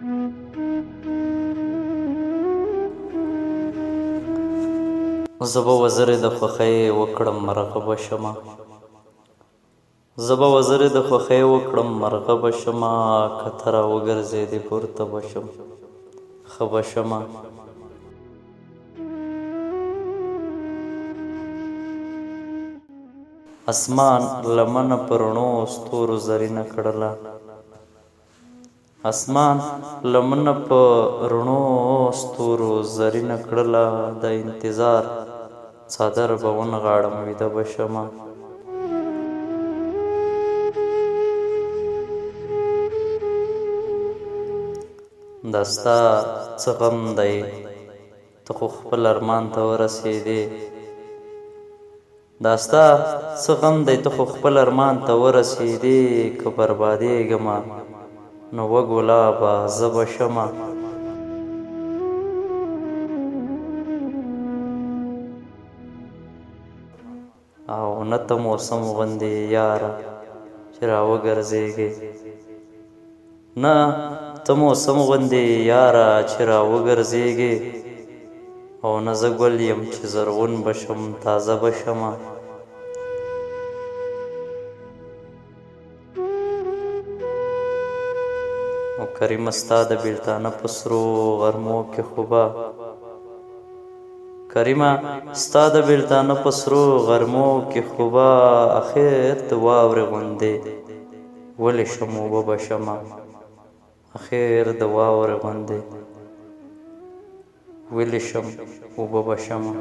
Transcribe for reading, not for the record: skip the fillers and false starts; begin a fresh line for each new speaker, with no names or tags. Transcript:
زه به وزرې د خوښۍ وکړم مرغه شمه، زه به وزرې د خوښۍ وکړم مرغه به شمه، که ته را وګرځېدې پورته به شم ښه به شمه. اسمان لمنه په رڼو ستورو زرینه کړله، اسمان لمنه په رڼو ستورو زرینه کړله، د انتظار څادر به ونغاړم ویده به شمه. دا ستا څه غم دی ته خو خپل ارمان ته ورسېدې، دا ستا څه غم دی ته خو خپل ارمان ته ورسېدې، که بربادېږمه نو وګلابه زه به شمه. او نه ته موسم غوندې یاره چې را وګرځېږې، نه ته موسم غوندې یاره چې را وګرځېږې، او نه زه ګل یم چې زرغون به شم تازه به شمه. او کریمه ستا د بیلتانه په سرو غرمو کې خو به، کریمه ستا د بیلتانه په سرو غرمو کې خو به، اخر د واورې غوندې ولې شم اوبه به شمه، اخر د واورې غوندې ولې شم اوبه به شمه.